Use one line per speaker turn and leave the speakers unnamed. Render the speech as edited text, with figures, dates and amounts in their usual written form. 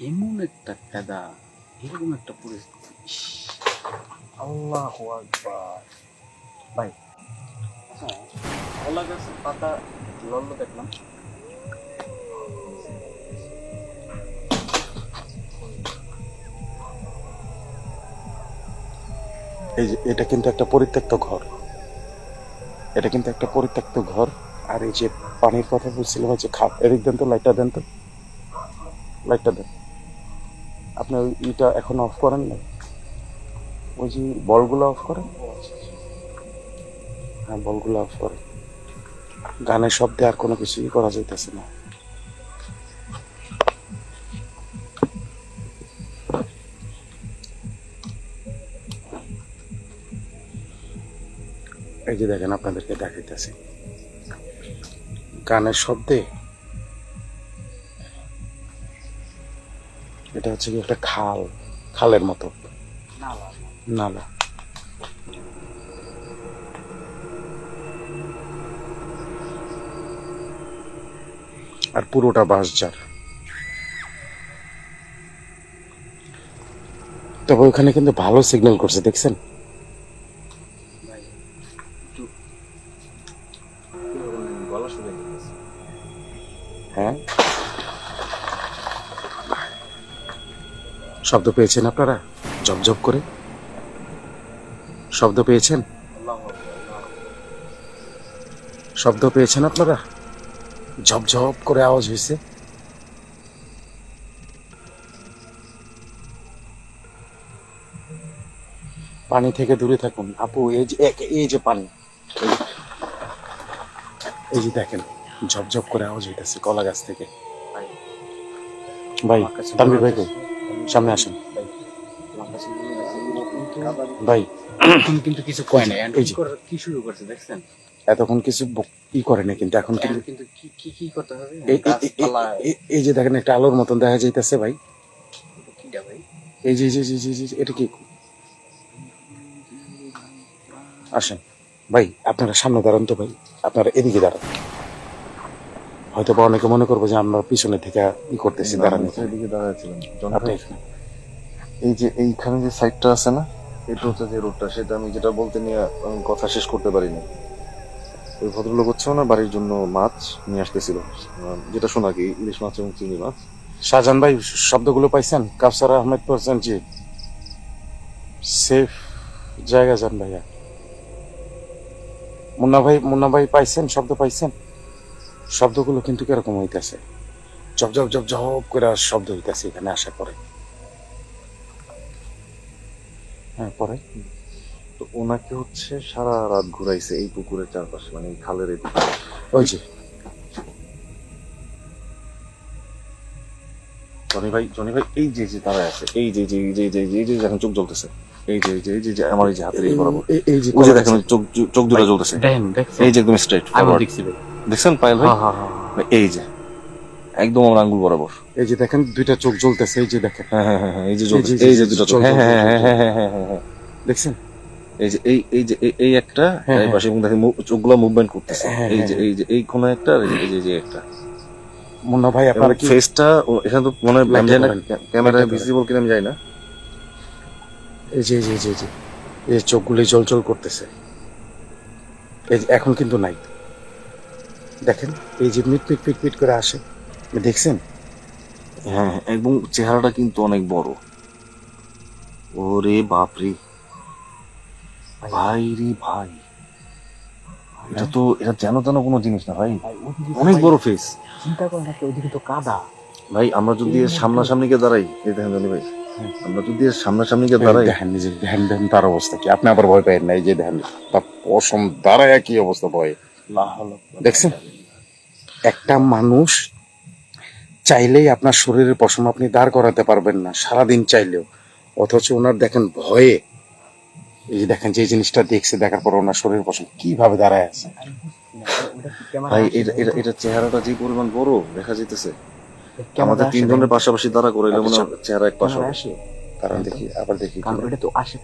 এমন একটা কাদা, এরকম একটা পরিস্থিতি। আল্লাহু আকবার। ভাই আচ্ছা, কলা গাছের পাতা লড়লো দেখলাম।
এই যে এটা কিন্তু একটা পরিত্যক্ত ঘর, এটা কিন্তু একটা পরিত্যক্ত ঘর। আর এই যে পানির কথা বলছিলাম, হচ্ছে এদিক দেন তো, লাইটটা দেন তো, লাইটটা দেন। আপনি ওই ইটা এখন অফ করেন না, ওই যে বলগুলো অফ করেন। হ্যাঁ, বলগুলো অফ করেন। গানের শব্দে আর কোনো কিছুই করা যাইতেছে না। এই যে দেখেন, আপনাদেরকে দেখাইতেছি গানের শব্দে। এটা হচ্ছে কি একটা খাল, খালের মতো নালা। আর পুরোটা বাঁশঝাড়। তবে ওখানে কিন্তু ভালো সিগন্যাল করছে, দেখছেন?
ভাই একটু কিরকম গলা শুকিয়ে গেছে।
হ্যাঁ, শব্দ পেয়েছেন আপনারা? ঝপঝপ করে শব্দ পেয়েছেন?
আল্লাহু আকবার।
শব্দ পেয়েছেন আপনারা? ঝপঝপ করে আওয়াজ হয়েছে। পানি থেকে দূরে থাকুন আপু। এই যে পানি, এই যে দেখেন, ঝপঝপ করে আওয়াজ হইতেছে কলা গাছ থেকে।
ভাই
ভাই,
আমার কাছে
তানভীর ভাই
মনে
কই?
হচ্ছে-
সামনে আসেন
ভাই, আমার কাছে মনে হচ্ছে এরকম
ভাই।
কিন্তু কিছু কয় নাই।
এই যে
কি শুরু করছে দেখছেন?
এতক্ষণ কিছু ই করে না, কিন্তু এখন কিন্তু
কিন্তু কি কি কি করতে হবে?
এই যে দেখেন, একটা আলোর মতন দেখা যাইতেছে ভাই।
কিটা ভাই?
এই যে এটা কি? আসেন ভাই, আপনারা সামনে দাঁড়ান তো ভাই, আপনারা এদিকে দাঁড়ান। হয়তো বা অনেকে মনে করবো যে আমরা পিছনে থেকে ই করতেছি, দাঁড়ান।
এদিকে দাঁড়াচ্ছিলাম
আপনি
এই যে এইখানে যে সাইডটা আছে না, এটা হচ্ছে যে রোডটা, সেটা আমি যেটা বলতে নিয়ে আমি কথা শেষ করতে পারিনি। ওই ভদ্রলোক হচ্ছে ওনার বাড়ির জন্য মাছ নিয়ে আসতেছিল, যেটা শোনা কি ইলিশ মাছ এবং চিংড়ি মাছ।
শাহজাহান ভাই, শব্দগুলো পাইছেন? কাউসার আহমেদ পড়ছেন জি। সেফ জায়গা যান ভাইয়া। মুন্না ভাই পাইছেন? শব্দ পাইছেন? শব্দগুলো কিন্তু কিরকম হইতেছে, জব জব জব জব করে শব্দ হইতেছে এখানে আসার পরে। হ্যাঁ, পরে
তো ওনাকে হচ্ছে সারা রাত ঘুরাইছে এই পুকুরের চারপাশে, মানে এই খালের এই দিকে।
ওই যে
জনি ভাই এই যে যে দাঁড়ায় আছে, এই যে যে যে যে যে যে এখন চোখ জ্বলতেছে, এই যে যে যে যে আমার এই যে হাতের এই বরাবর,
এই যে
ওই যে দেখেন চোখ চোখ দুটো জ্বলতেছে,
দেখছেন?
এই যে একদম স্ট্রেট
আমি
ফরওয়ার্ড।
দেখছি ভাই।
দেখছেন পায়েল ভাই?
হ্যাঁ হ্যাঁ হ্যাঁ।
এই যে একদম আমার আঙ্গুল বরাবর।
এই যে দেখেন, দুইটা চোখ জ্বলতেছে, এই যে দেখেন।
হ্যাঁ হ্যাঁ হ্যাঁ, এই যে
এই যে
এই যে দুটো চোখ, হ্যাঁ হ্যাঁ হ্যাঁ হ্যাঁ হ্যাঁ হ্যাঁ হ্যাঁ,
দেখছেন?
এই যে এই যে এই একটা
হ্যাঁ,
এই পাশে, এবং দেখেন চোখগুলো মুভমেন্ট করতেছে,
হ্যাঁ,
এই যে এই কোণে একটা, আর এই যে একটা।
মুন্না ভাই,
এবং
আপনারা কি
ফেসটা এখানে তো মনে হয় আমি
লাইটটা
জানি না
ধরেন,
ক্যামেরায়
লাইটটা
ভিজিবল কিনা আমি জানি না।
এই যে এই যে চোখগুলি জল করতেছে। এই যে এখন কিন্তু নাই, দেখেন এই যে মিট মিট মিট মিট করে আসে, দেখছেন?
হ্যাঁ, এবং চেহারাটা কিন্তু অনেক বড়। ওরে বাপরে ভাই রে ভাই, এটা তো এটা যেন তেন কোনো জিনিস না ভাই, অনেক বড় ফেস।
চিন্তা করেন না, ওদিকে তো কাদা।
ভাই আমরা যদি এর সামনাসামনি গিয়ে দাঁড়াই, এই দেখেন জানি ভাই, আমরা যদি এর সামনাসামনি গিয়ে দাঁড়াই,
দেখেন নিজে দেখেন, দেখেন তার অবস্থা কি। আপনি আবার ভয় পাইেন না, এই যে দেখেন তার পশম দাঁড়ায় কি অবস্থা, ভয়ে। দেখছেন? একটা মানুষ চাইলেই আপনার শরীরের পশম আপনি দাঁড় করাতে পারবেন না সারাদিন চাইলেও, অথচ ওনার দেখেন ভয়ে, এই যে দেখেন যে জিনিসটা দেখছে, দেখার পর ওনার শরীরের পশম কিভাবে দাঁড়ায় আছে।
ভাই এটা চেহারাটা যে পরিমাণ বড় দেখা যাইতেছে, আমাদের তিনজনের পাশাপাশি দাঁড়া করে এলে মনে হয় চেহারা এক পাশে হবে।
কারণ দেখি, আবার দেখি,
কারণ এটা তো আসে